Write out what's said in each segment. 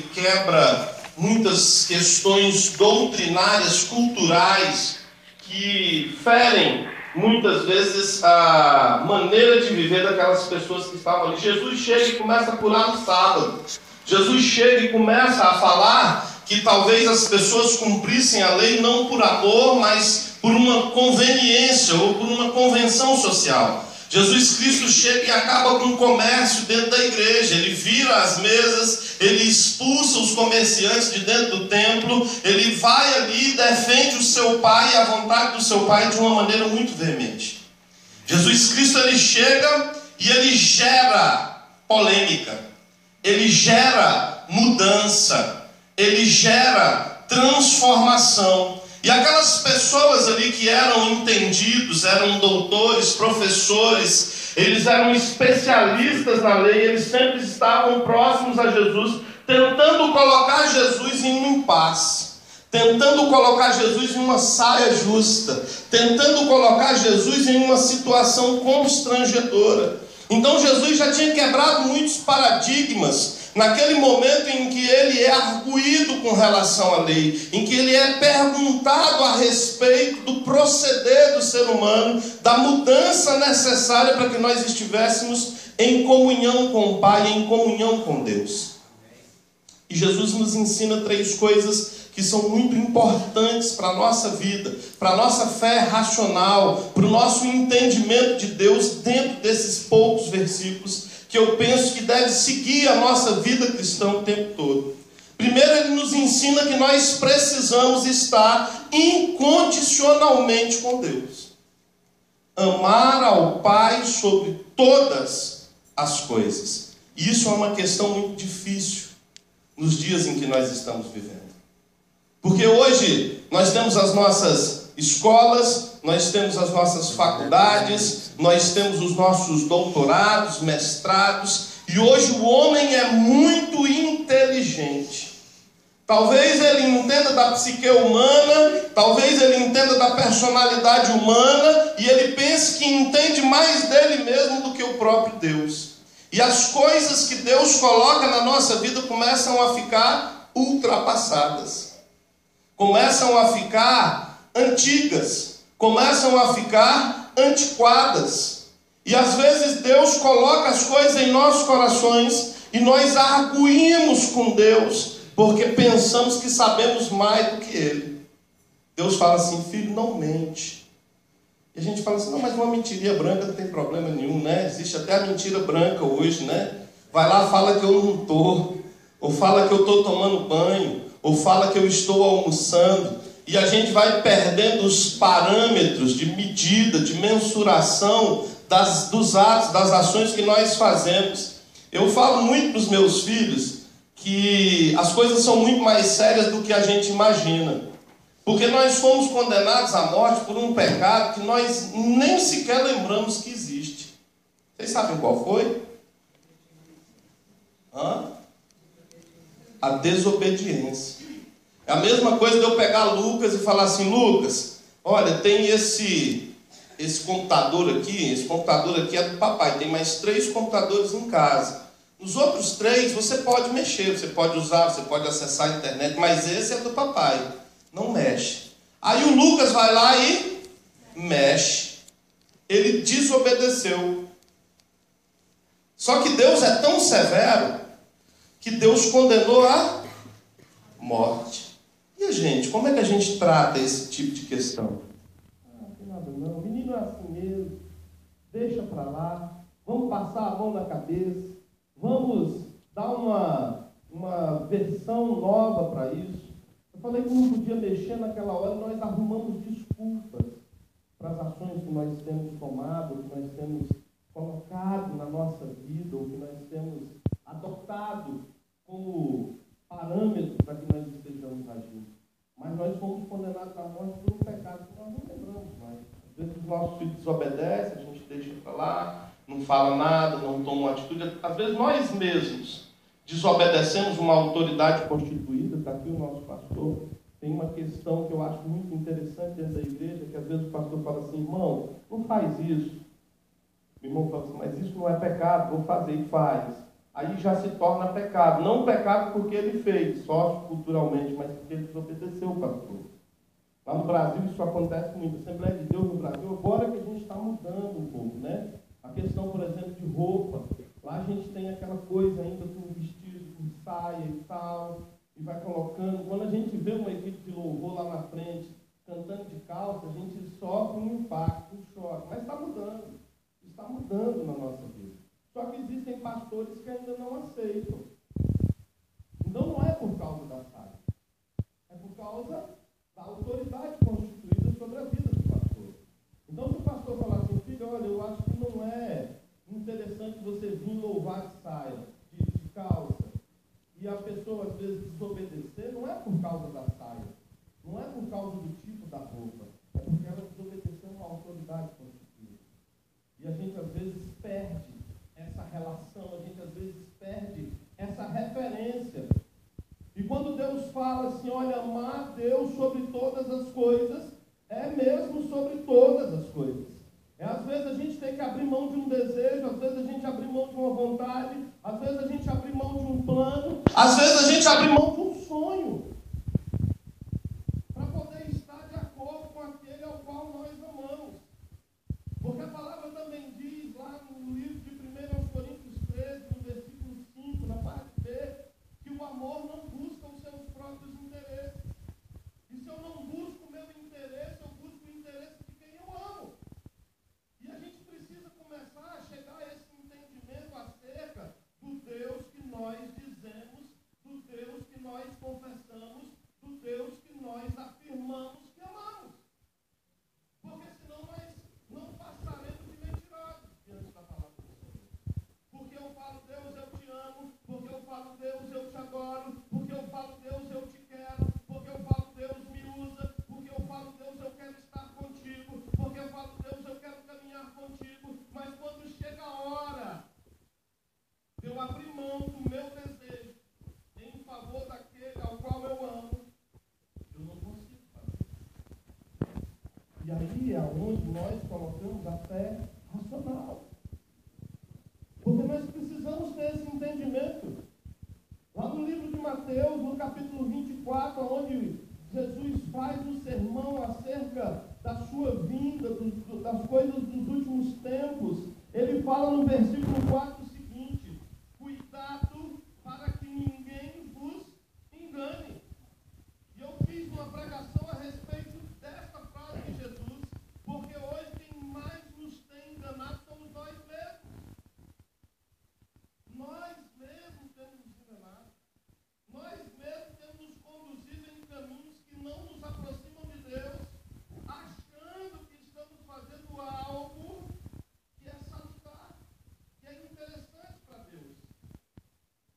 quebra muitas questões doutrinárias, culturais, que ferem muitas vezes a maneira de viver daquelas pessoas que estavam ali. Jesus chega e começa a curar no sábado. Jesus chega e começa a falar que talvez as pessoas cumprissem a lei não por amor, mas por uma conveniência ou por uma convenção social. Jesus Cristo chega e acaba com o comércio dentro da igreja. Ele vira as mesas, ele expulsa os comerciantes de dentro do templo, ele vai ali e defende o seu pai e a vontade do seu pai de uma maneira muito veemente. Jesus Cristo, ele chega e ele gera polêmica, ele gera mudança, ele gera transformação. E aquelas pessoas ali que eram entendidos, eram doutores, professores, eles eram especialistas na lei, eles sempre estavam próximos a Jesus, tentando colocar Jesus em um impasse, tentando colocar Jesus em uma saia justa, tentando colocar Jesus em uma situação constrangedora. Então Jesus já tinha quebrado muitos paradigmas naquele momento em que ele é arguído com relação à lei, em que ele é perguntado a respeito do proceder do ser humano, da mudança necessária para que nós estivéssemos em comunhão com o Pai, em comunhão com Deus. E Jesus nos ensina três coisas que são muito importantes para a nossa vida, para a nossa fé racional, para o nosso entendimento de Deus dentro desses poucos versículos, que eu penso que deve seguir a nossa vida cristã o tempo todo. Primeiro, ele nos ensina que nós precisamos estar incondicionalmente com Deus. Amar ao Pai sobre todas as coisas. E isso é uma questão muito difícil nos dias em que nós estamos vivendo. Porque hoje nós temos as nossas escolas, nós temos as nossas faculdades, nós temos os nossos doutorados, mestrados, e hoje o homem é muito inteligente. Talvez ele entenda da psique humana, talvez ele entenda da personalidade humana, e ele pense que entende mais dele mesmo do que o próprio Deus. E as coisas que Deus coloca na nossa vida começam a ficar ultrapassadas, começam a ficar antigas, começam a ficar antiquadas. E às vezes Deus coloca as coisas em nossos corações e nós arguímos com Deus, porque pensamos que sabemos mais do que Ele. Deus fala assim: filho, não mente. E a gente fala assim: não, mas uma mentirinha branca não tem problema nenhum, né? Existe até a mentira branca hoje, né? Vai lá, fala que eu não estou, ou fala que eu estou tomando banho, ou fala que eu estou almoçando. E a gente vai perdendo os parâmetros de medida, de mensuração dos atos, das ações que nós fazemos. Eu falo muito para os meus filhos que as coisas são muito mais sérias do que a gente imagina. Porque nós fomos condenados à morte por um pecado que nós nem sequer lembramos que existe. Vocês sabem qual foi? A desobediência. É a mesma coisa de eu pegar Lucas e falar assim: Lucas, olha, tem esse computador aqui é do papai, tem mais 3 computadores em casa. Nos outros 3 você pode mexer, você pode usar, você pode acessar a internet, mas esse é do papai, não mexe. Aí o Lucas vai lá e mexe. Ele desobedeceu. Só que Deus é tão severo que Deus condenou a morte. E a gente, como é que a gente trata esse tipo de questão? Não tem nada não, o menino é assim mesmo, deixa para lá, vamos passar a mão na cabeça, vamos dar uma versão nova para isso. Eu falei que não podia mexer naquela hora, nós arrumamos desculpas para as ações que nós temos tomado, que nós temos colocado na nossa vida, ou que nós temos adotado como parâmetro para que nós estejamos agindo. Mas nós fomos condenados à morte por um pecado que nós não lembramos mais. Às vezes os nossos filhos desobedecem, a gente deixa para lá, não fala nada, não toma uma atitude. Às vezes nós mesmos desobedecemos uma autoridade constituída. Está aqui o nosso pastor. Tem uma questão que eu acho muito interessante dentro da igreja, que às vezes o pastor fala assim: irmão, não faz isso. O irmão fala assim: mas isso não é pecado, vou fazer, e faz. aí já se torna pecado. Não pecado porque ele fez, só culturalmente, mas porque ele desobedeceu o pastor. Lá no Brasil isso acontece muito. A Assembleia de Deus no Brasil, agora que a gente está mudando um pouco, né? A questão, por exemplo, de roupa. Lá a gente tem aquela coisa ainda com vestido, com saia e tal, e vai colocando. Quando a gente vê uma equipe de louvor lá na frente, cantando de calça, a gente sofre um impacto, um choque. Mas está mudando. Está mudando na nossa vida. Só que existem pastores que ainda não aceitam. Então não é por causa da saia. É por causa da autoridade constituída sobre a vida do pastor. Então se o pastor falar assim, filho, olha, eu acho que não é interessante você vir louvar de saia, de calça, e a pessoa às vezes desobedecer, não é por causa da saia, não é por causa do tipo da roupa, é porque ela desobedeceu uma autoridade constituída. E a gente às vezes perde essa relação, a gente às vezes perde essa referência. E quando Deus fala assim, olha, amar Deus sobre todas as coisas, é mesmo sobre todas as coisas. Às vezes a gente tem que abrir mão de um desejo, às vezes a gente abre mão de uma vontade, às vezes a gente abre mão de um plano, às vezes a gente abre mão de um sonho, para poder estar de acordo com aquele ao qual nós amamos. Porque a palavra também diz lá no livro de 1 Coríntios 13, no versículo 5, na parte B, que o amor não busca os seus próprios interesses. E se eu não busco o meu interesse, eu busco o interesse de quem eu amo. E a gente precisa começar a chegar a esse entendimento acerca do Deus que nós dizemos, do Deus que nós confessamos, do Deus que nós afirmamos que amamos. Porque senão nós não passaremos de mentirosos diante da palavra do Senhor. Porque eu falo, Deus, eu te amo. Porque eu falo, Deus, eu te adoro. Porque eu falo, Deus, eu te quero. Porque eu falo, Deus, me usa. Porque eu falo, Deus, eu quero estar contigo. Porque eu falo, Deus, eu quero caminhar contigo. Mas quando chega a hora de eu abrir mão do meu desejo em favor daquele ao qual eu amo, eu não consigo fazer. E aí é onde nós colocamos a fé racional. Porque nós precisamos ter esse entendimento. Lá no livro de Mateus, no capítulo 24, onde Jesus faz o sermão acerca da sua vinda, das coisas dos últimos tempos, ele fala no versículo 4 o seguinte: cuidado para que ninguém vos engane. E eu fiz uma pregação a respeito desta frase de Jesus, porque hoje quem mais nos tem enganado somos nós mesmos. Nós mesmos temos nos enganado. Nós mesmos temos nos conduzido em caminhos que não nos aproximam de Deus, achando que estamos fazendo algo que é salutar, que é interessante para Deus.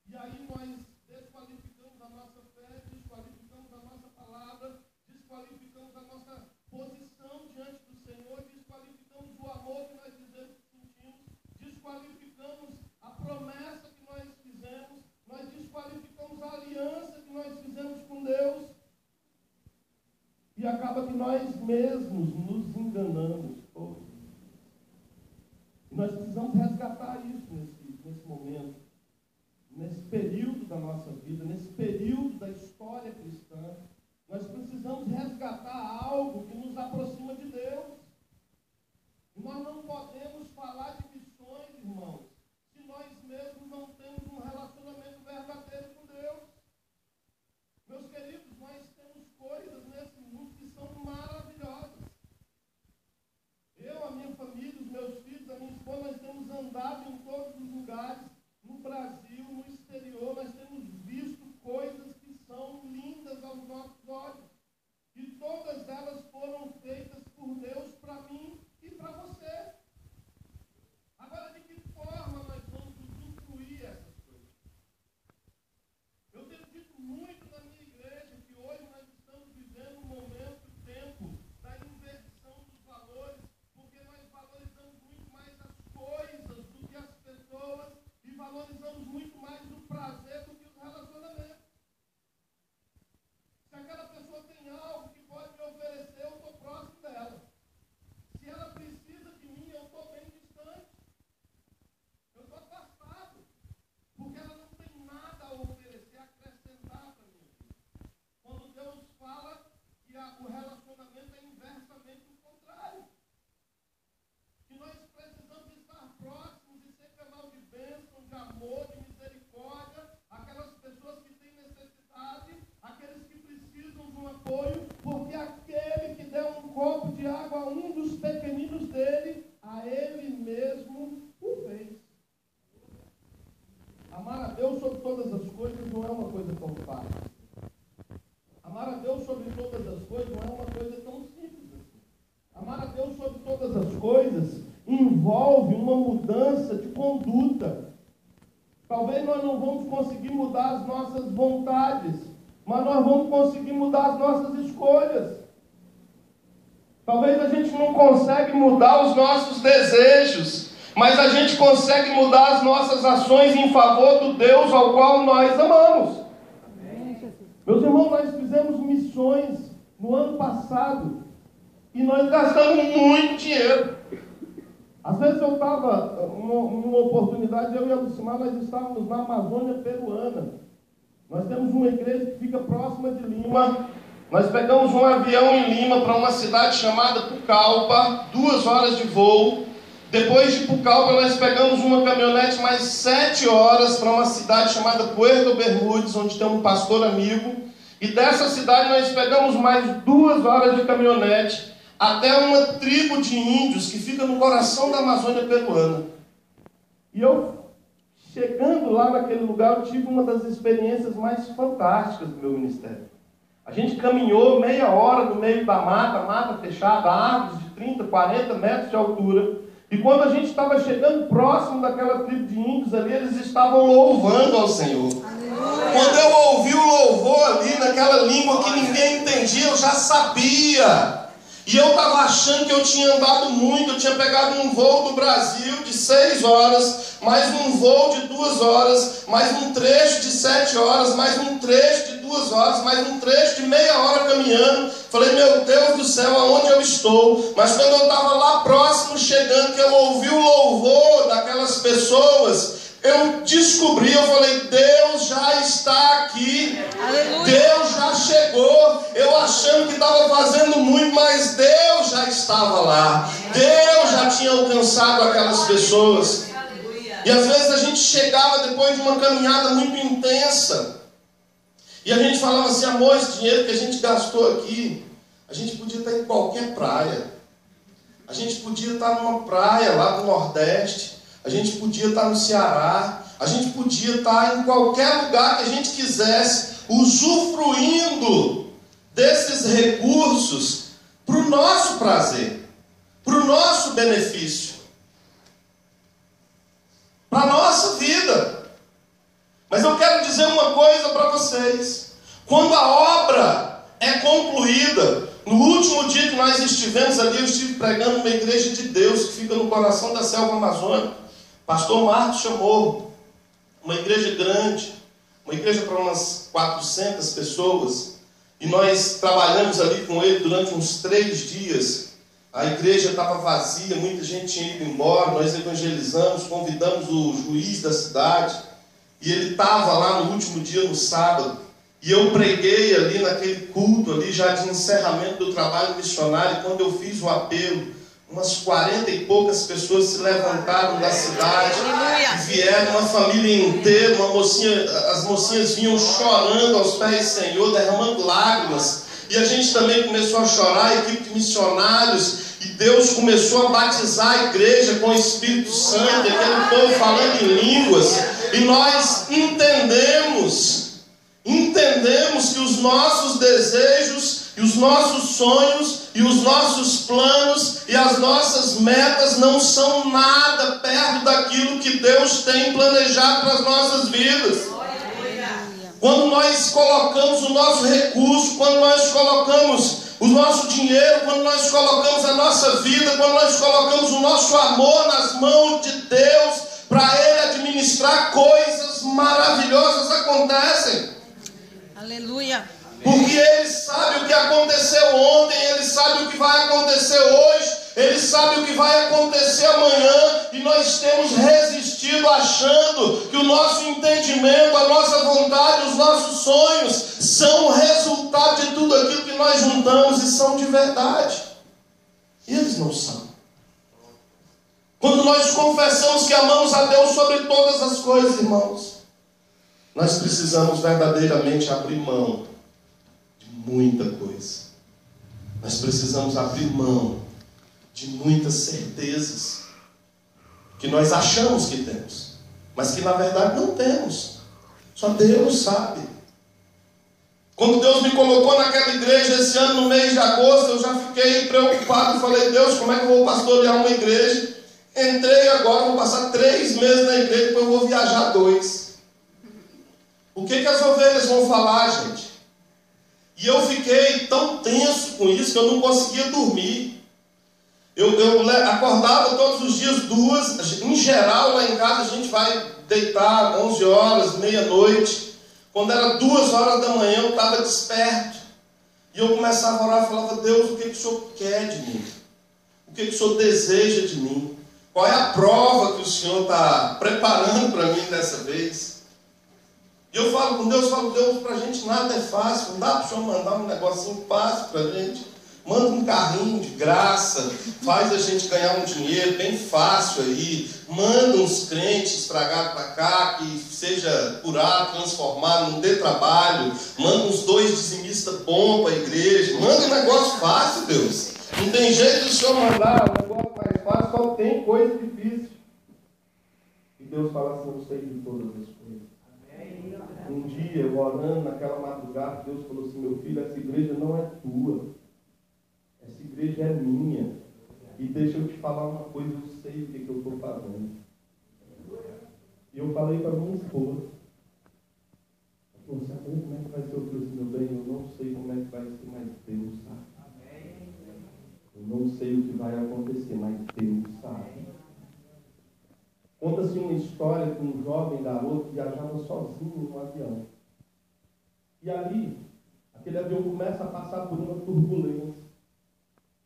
E aí nós desqualificamos a nossa fé, desqualificamos a nossa palavra, desqualificamos a nossa posição diante do Senhor, desqualificamos o amor que nós dizemos que sentimos, desqualificamos a promessa que nós fizemos, nós desqualificamos a aliança que nós fizemos com Deus. E acaba que nós mesmos nos enganamos. E nós precisamos resgatar isso nesse momento, nesse período da nossa vida, nesse período da história cristã. Nós precisamos resgatar algo que nos aproxima de Deus. E nós não podemos falar de missões, irmãos, se nós mesmos não temos um relacionamento verdadeiro com Deus. Meus queridos, nós temos coisas nesse mundo que são maravilhosas. Eu, a minha família, os meus filhos, a minha esposa, nós temos andado em todos os lugares, no Brasil, no exterior, nós temos visto coisas que são lindas aos nossos olhos. E todas elas foram feitas por Deus para mim e para você. Agora, de que forma talvez nós não vamos conseguir mudar as nossas vontades, mas nós vamos conseguir mudar as nossas escolhas. Talvez a gente não consegue mudar os nossos desejos, mas a gente consegue mudar as nossas ações em favor do Deus ao qual nós amamos. Meus irmãos, nós fizemos missões no ano passado e nós gastamos muito dinheiro. Às vezes eu estava, numa oportunidade, eu e a Lucimar, nós estávamos na Amazônia peruana. Nós temos uma igreja que fica próxima de Lima. Nós pegamos um avião em Lima para uma cidade chamada Pucallpa, 2 horas de voo. Depois de Pucallpa, nós pegamos uma caminhonete mais 7 horas para uma cidade chamada Puerto Bermúdez, onde tem um pastor amigo. E dessa cidade nós pegamos mais 2 horas de caminhonete até uma tribo de índios que fica no coração da Amazônia peruana. E eu, chegando lá naquele lugar, eu tive uma das experiências mais fantásticas do meu ministério. A gente caminhou meia hora no meio da mata fechada, árvores de 30, 40 metros de altura. E quando a gente estava chegando próximo daquela tribo de índios ali, eles estavam louvando ao Senhor. Quando eu ouvi o louvor ali, naquela língua que ninguém entendia, eu já sabia. E eu estava achando que eu tinha andado muito, eu tinha pegado um voo do Brasil de 6 horas, mais um voo de 2 horas, mais um trecho de 7 horas, mais um trecho de 2 horas, mais um trecho de meia hora caminhando. Falei, meu Deus do céu, aonde eu estou? Mas quando eu estava lá próximo, chegando, que eu ouvi o louvor daquelas pessoas, eu descobri, eu falei, Deus já está aqui. Aleluia. Deus já chegou. Eu achando que estava fazendo muito, mas Deus já estava lá. Deus já tinha alcançado aquelas pessoas. E às vezes a gente chegava depois de uma caminhada muito intensa e a gente falava assim, amor, esse dinheiro que a gente gastou aqui, a gente podia estar em qualquer praia. A gente podia estar numa praia lá do Nordeste. A gente podia estar no Ceará, a gente podia estar em qualquer lugar que a gente quisesse, usufruindo desses recursos para o nosso prazer, para o nosso benefício, para a nossa vida. Mas eu quero dizer uma coisa para vocês: quando a obra é concluída, no último dia que nós estivemos ali, eu estive pregando numa igreja de Deus que fica no coração da selva amazônica. Pastor Marcos chamou uma igreja grande, uma igreja para umas 400 pessoas, e nós trabalhamos ali com ele durante uns 3 dias. A igreja estava vazia, muita gente tinha ido embora, nós evangelizamos, convidamos o juiz da cidade, e ele estava lá no último dia, no sábado, e eu preguei ali naquele culto ali, já de encerramento do trabalho missionário, e quando eu fiz o apelo, umas 40 e poucas pessoas se levantaram da cidade e vieram, uma família inteira, as mocinhas vinham chorando aos pés do Senhor, derramando lágrimas, e a gente também começou a chorar, a equipe de missionários, e Deus começou a batizar a igreja com o Espírito Santo, aquele povo falando em línguas, e nós entendemos que os nossos desejos e os nossos sonhos e os nossos planos e as nossas metas não são nada perto daquilo que Deus tem planejado para as nossas vidas. Quando nós colocamos o nosso recurso, quando nós colocamos o nosso dinheiro, quando nós colocamos a nossa vida, quando nós colocamos o nosso amor nas mãos de Deus, para Ele administrar, coisas maravilhosas acontecem. Aleluia. Porque Ele sabe o que aconteceu ontem, Ele sabe o que vai acontecer hoje, Ele sabe o que vai acontecer amanhã, e nós temos resistido achando que o nosso entendimento, a nossa vontade, os nossos sonhos são o resultado de tudo aquilo que nós juntamos e são de verdade. E eles não são. Quando nós confessamos que amamos a Deus sobre todas as coisas, irmãos, nós precisamos verdadeiramente abrir mão de muita coisa. Nós precisamos abrir mão de muitas certezas que nós achamos que temos, mas que na verdade não temos. Só Deus sabe. Quando Deus me colocou naquela igreja esse ano, no mês de agosto, eu já fiquei preocupado. Falei, Deus, como é que eu vou pastorear uma igreja? Entrei agora, vou passar 3 meses na igreja, depois eu vou viajar 2. O que as ovelhas vão falar, gente? E eu fiquei tão tenso com isso que eu não conseguia dormir. Eu acordava todos os dias 2, em geral lá em casa a gente vai deitar 11 horas, meia-noite. Quando era 2 horas da manhã eu estava desperto. E eu começava a orar e falava: Deus, o que o Senhor quer de mim? O que o Senhor deseja de mim? Qual é a prova que o Senhor está preparando para mim dessa vez? E eu falo com Deus, Deus, para a gente nada é fácil. Não dá para o Senhor mandar um negocinho fácil para a gente? Manda um carrinho de graça, faz a gente ganhar um dinheiro bem fácil aí. Manda uns crentes para cá, que seja curado, transformado, não dê trabalho. Manda uns 2 dizimistas bons para a igreja. Manda um negócio fácil, Deus. Não tem jeito do Senhor mandar um negócio mais fácil, só tem coisa difícil. E Deus fala assim: eu sei de todas as coisas. Um dia, eu orando naquela madrugada, Deus falou assim: meu filho, essa igreja não é tua. Essa igreja é minha. E deixa eu te falar uma coisa, eu sei o que eu estou fazendo. E eu falei para minha esposa: você sabe como é que vai ser o preço, meu bem? Eu não sei como é que vai ser, mas Deus sabe. Eu não sei o que vai acontecer, mas Deus sabe. Conta-se uma história que um jovem garoto viajava sozinho no avião. E ali, aquele avião começa a passar por uma turbulência.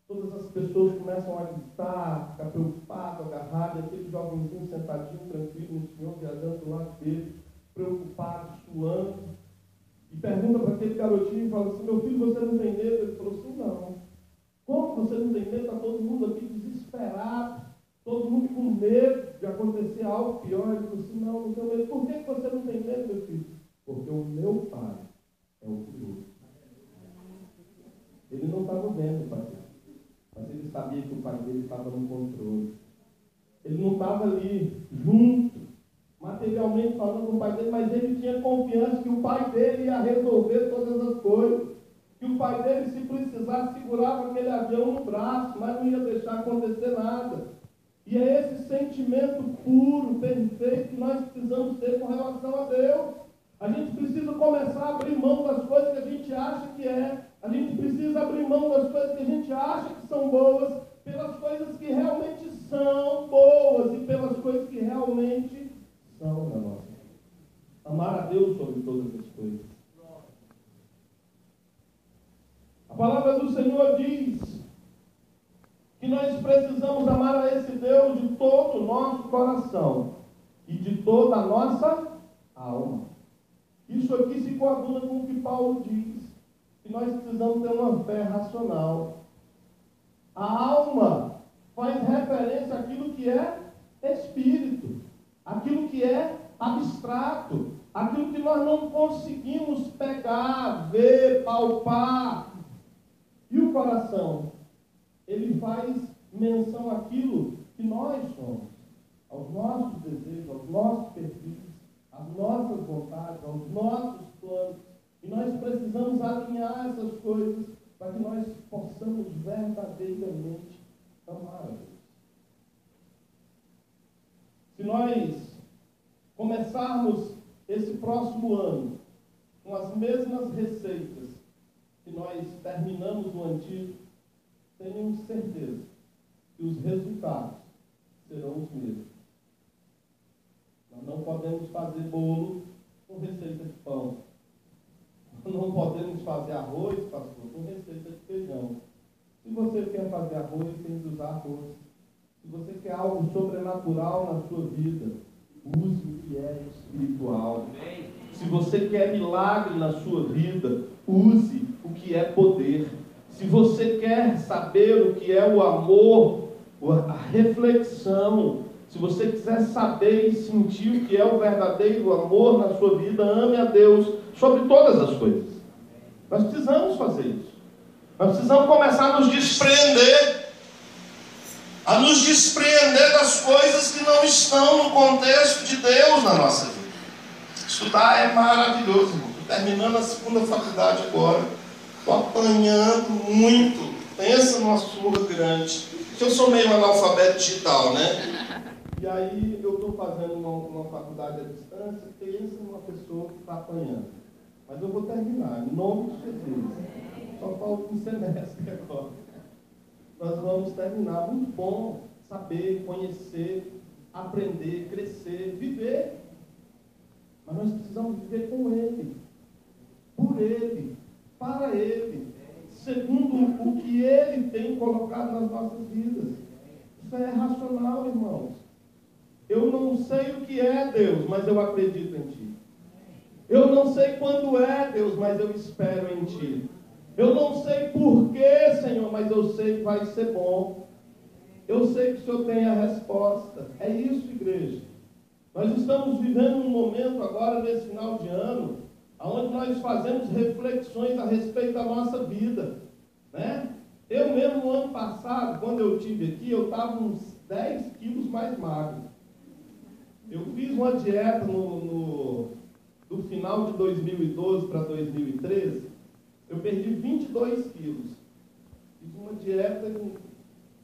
Todas as pessoas começam a gritar, ficar preocupadas, agarradas, e aquele jovenzinho sentadinho, tranquilo, no senhor, viajando do lado dele, preocupado, suando, e pergunta para aquele garotinho e fala assim: meu filho, você não tem medo? Ele falou assim: não. Como você não tem medo? Está todo mundo aqui desesperado, todo mundo com medo de acontecer algo pior. Ele falou assim: não tenho medo. Por que você não tem medo, meu filho? Porque o meu pai é o Criador. Ele não estava vendo o pai dele, mas ele sabia que o pai dele estava no controle. Ele não estava ali junto, materialmente falando com o pai dele, mas ele tinha confiança que o pai dele ia resolver todas as coisas. Que o pai dele, se precisasse, segurava aquele avião no braço, mas não ia deixar acontecer nada. E é esse sentimento puro, perfeito, que nós precisamos ter com relação a Deus. A gente precisa começar a abrir mão das coisas que a gente acha que é. A gente precisa abrir mão das coisas que a gente acha que são boas, pelas coisas que realmente são boas e pelas coisas que realmente são na nossa vida. Amar a Deus sobre todas as coisas. A palavra do Senhor diz que nós precisamos amar a esse Deus de todo o nosso coração e de toda a nossa alma. Isso aqui se coaduna com o que Paulo diz, que nós precisamos ter uma fé racional. A alma faz referência àquilo que é espírito, àquilo que é abstrato, aquilo que nós não conseguimos pegar, ver, palpar. E o coração, ele faz menção àquilo que nós somos, aos nossos desejos, aos nossos perfis, às nossas vontades, aos nossos planos. E nós precisamos alinhar essas coisas para que nós possamos verdadeiramente amar a Deus. Se nós começarmos esse próximo ano com as mesmas receitas que nós terminamos o antigo, tenhamos certeza que os resultados serão os mesmos. Nós não podemos fazer bolo com receita de pão. Nós não podemos fazer arroz, pastor, com receita de feijão. Se você quer fazer arroz, tem que usar arroz. Se você quer algo sobrenatural na sua vida, use o que é espiritual. Se você quer milagre na sua vida, use o que é poder. Se você quer saber o que é o amor, a reflexão, se você quiser saber e sentir o que é o verdadeiro amor na sua vida, ame a Deus sobre todas as coisas. Nós precisamos fazer isso. Nós precisamos começar a nos despreender. A nos despreender das coisas que não estão no contexto de Deus na nossa vida. Estudar é maravilhoso, irmão. Estou terminando a segunda faculdade agora. Estou apanhando muito. Pensa numa surra grande. Eu sou meio analfabeto digital, né? E aí eu estou fazendo uma faculdade à distância, pensa numa pessoa que está apanhando. Mas eu vou terminar, em nome de Jesus. Só falta um semestre agora. Nós vamos terminar. Muito bom saber, conhecer, aprender, crescer, viver. Mas nós precisamos viver com Ele, por Ele, para Ele, segundo o que Ele tem colocado nas nossas vidas. Isso é racional, irmãos. Eu não sei o que é Deus, mas eu acredito em Ti. Eu não sei quando é Deus, mas eu espero em Ti. Eu não sei porquê, Senhor, mas eu sei que vai ser bom. Eu sei que o Senhor tem a resposta. É isso, igreja. Nós estamos vivendo um momento agora, nesse final de ano, onde nós fazemos reflexões a respeito da nossa vida, né? Eu mesmo, no ano passado, quando eu estive aqui, eu estava uns 10 quilos mais magro. Eu fiz uma dieta no final de 2012 para 2013, eu perdi 22 quilos. Fiz uma dieta, em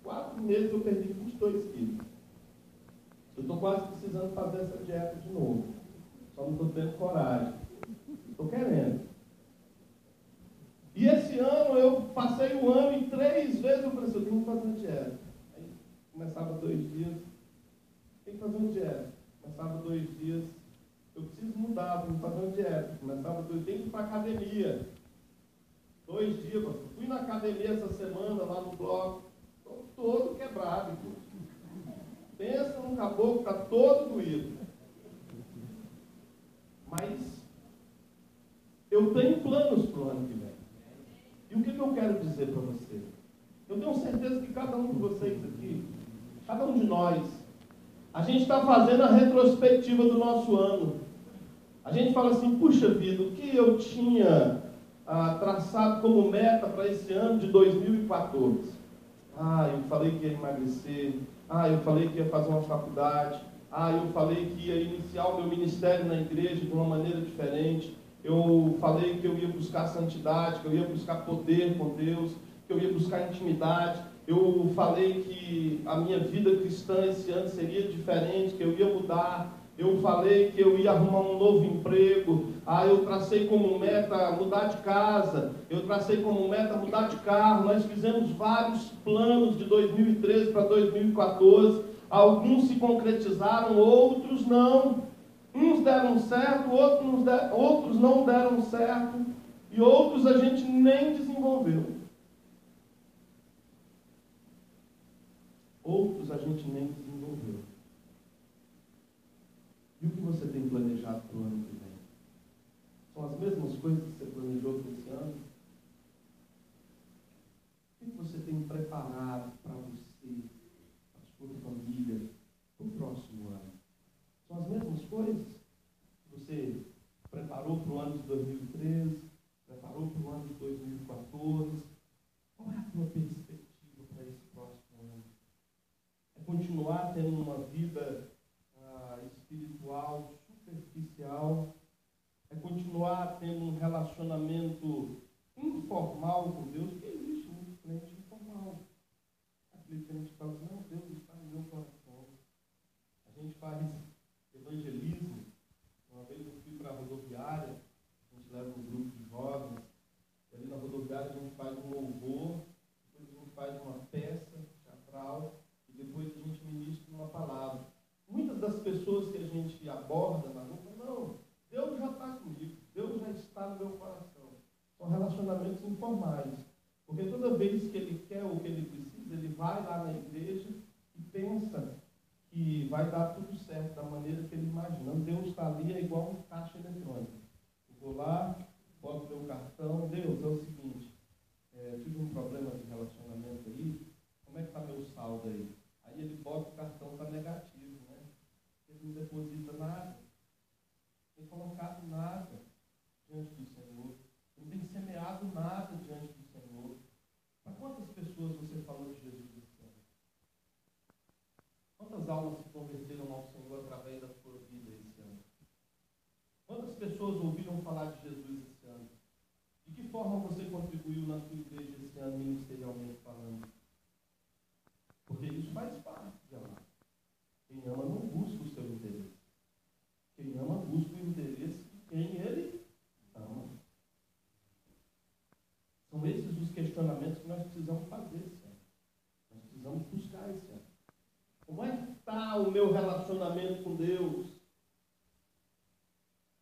4 meses eu perdi 22 quilos. Eu estou quase precisando fazer essa dieta de novo. Só não estou tendo coragem. Estou querendo. E esse ano eu passei o ano e 3 vezes eu falei assim, eu tenho que fazer uma dieta. Aí começava 2 dias, tem que fazer uma dieta. Começava 2 dias, eu preciso mudar, tenho que fazer uma dieta. Começava 2 dias, tem que ir para a academia. 2 dias, pastor. Fui na academia essa semana, lá no bloco. Estou todo quebrado. Pensa num caboclo que está todo doído. Mas eu tenho planos para o ano que vem. E o que eu quero dizer para você? Eu tenho certeza que cada um de vocês aqui, cada um de nós, a gente está fazendo a retrospectiva do nosso ano. A gente fala assim, puxa vida, o que eu tinha traçado como meta para esse ano de 2014? Eu falei que ia emagrecer. Eu falei que ia fazer uma faculdade. Eu falei que ia iniciar o meu ministério na igreja de uma maneira diferente. Eu falei que eu ia buscar santidade, que eu ia buscar poder com Deus, que eu ia buscar intimidade. Eu falei que a minha vida cristã esse ano seria diferente, que eu ia mudar. Eu falei que eu ia arrumar um novo emprego. Eu tracei como meta mudar de casa. Eu tracei como meta mudar de carro. Nós fizemos vários planos de 2013 para 2014. Alguns se concretizaram, outros não. Uns deram certo, outros não deram certo. E outros a gente nem desenvolveu. Outros a gente nem desenvolveu. E o que você tem planejado para o ano que vem? São as mesmas coisas que você planejou para esse ano? O que você tem preparado para você, para a sua família, para o próximo ano? São as mesmas coisas que você preparou para o ano de 2013, preparou para o ano de 2014? Qual é a tua perspectiva para esse próximo ano? É continuar tendo uma vida espiritual superficial? É continuar tendo um relacionamento informal com Deus? Porque existe muito crente informal. Aquele crente que fala assim, não, Deus está no meu coração. A gente faz evangelismo. Uma vez eu fui para a rodoviária, a gente leva um grupo de jovens, e ali na rodoviária a gente faz um louvor, depois a gente faz uma peça teatral, e depois a gente ministra uma palavra. Muitas das pessoas que a gente aborda na rua, não, Deus já está comigo, Deus já está no meu coração. São relacionamentos informais. Porque toda vez que ele quer ou que ele precisa, ele vai lá na igreja e pensa que vai dar tudo certo da maneira que ele imagina. Deus está ali, é igual um caixa eletrônico. Eu vou lá, boto meu cartão, Deus, é o seguinte, tive um problema de relacionamento aí, como é que está meu saldo aí? Aí ele bota o cartão, está negativo, né? Ele não deposita nada, não tem colocado nada diante do Senhor, não tem semeado nada diante do Senhor. Para quantas pessoas você falou de Jesus esse ano? Quantas almas se converteram ao Senhor através da sua vida esse ano? Quantas pessoas ouviram falar de Jesus esse ano? De que forma você contribuiu na sua igreja esse ano, ministerialmente falando? Porque isso faz parte de amar. Quem Quem ama não busca o seu interesse. Quem ama busca o interesse de quem ele ama. São esses os questionamentos que nós precisamos fazer esse ano. Nós precisamos buscar esse ano. Como é que está o meu relacionamento com Deus?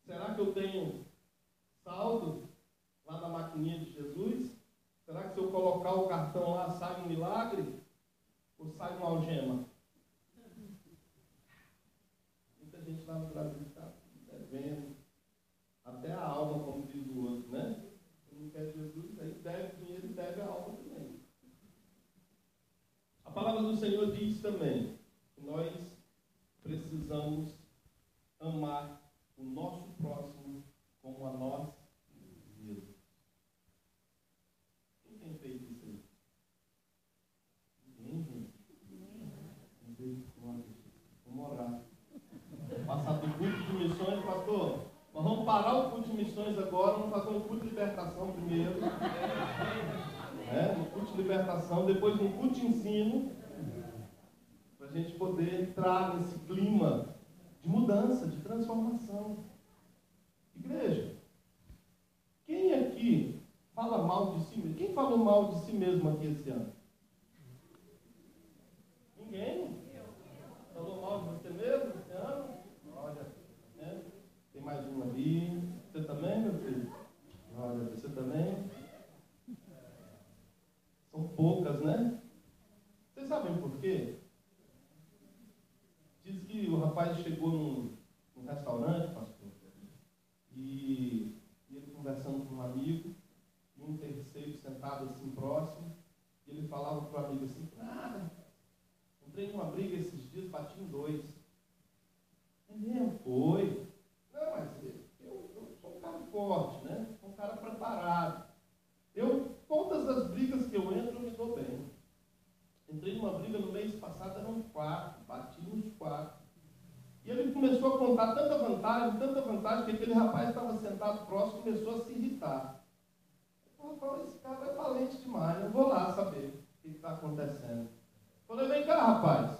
Será que eu tenho saldo lá na maquininha de Jesus? Será que se eu colocar o cartão lá sai um milagre? Ou sai uma algema? Muita gente lá no Brasil está devendo até a alma, como diz o outro, né? Quem não quer Jesus, aí deve dinheiro e deve a alma também. A palavra do Senhor diz também que nós precisamos amar o nosso próximo como a nós mesmos. Quem tem feito isso aí? Ninguém, gente. Vamos orar. Passar do culto de missões, pastor. Nós vamos parar o culto de missões agora, vamos fazer um culto de libertação primeiro. Um culto de libertação, depois um culto de ensino, para a gente poder entrar nesse clima de mudança, de transformação. Igreja, quem aqui fala mal de si mesmo? Quem falou mal de si mesmo aqui esse ano? Ninguém? Falou mal de você mesmo esse ano? Olha, né? Tem mais um ali. Você também, meu filho? Olha, você também? São poucas, né? Vocês sabem por quê? Diz que o rapaz chegou num restaurante, pastor, e ele conversando com um amigo, e um terceiro sentado assim próximo, e ele falava para o amigo assim: nada, entrei numa briga esses dias, bati em 2. É mesmo? Foi. Não, mas eu sou um cara forte, né? Sou um cara preparado. Todas as brigas que eu entro, eu me dou bem. Entrei numa briga no mês passado, eram 4, bati nos 4. E ele começou a contar tanta vantagem, que aquele rapaz estava sentado próximo e começou a se irritar. Eu falei: esse cara é valente demais, eu vou lá saber o que está acontecendo. Eu falei: vem cá, rapaz,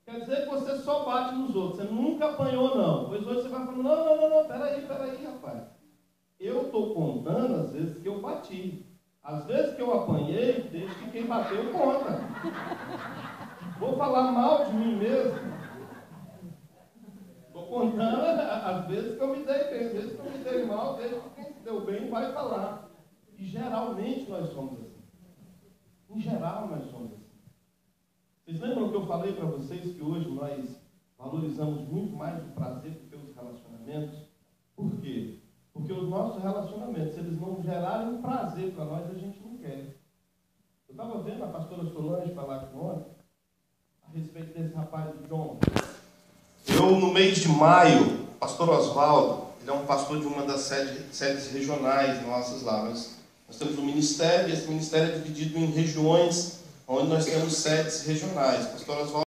quer dizer que você só bate nos outros, você nunca apanhou não. Pois hoje você vai falando: não, peraí, rapaz. Eu estou contando as vezes que eu bati. Às vezes que eu apanhei, desde que quem bateu conta. Vou falar mal de mim mesmo. Estou contando as vezes que eu me dei bem, as vezes que eu me dei mal, desde que quem se deu bem vai falar. E geralmente nós somos assim. Em geral nós somos assim. Vocês lembram que eu falei para vocês que hoje nós valorizamos muito mais o prazer do que os relacionamentos? Por quê? Porque os nossos relacionamentos, se eles não gerarem um prazer para nós, a gente não quer. Eu estava vendo a pastora Solange falar aqui ontem a respeito desse rapaz do John. No mês de maio, o pastor Oswaldo, ele é um pastor de uma das sedes regionais nossas lá. Nós temos um ministério, e esse ministério é dividido em regiões onde nós temos sedes regionais. Pastor Oswaldo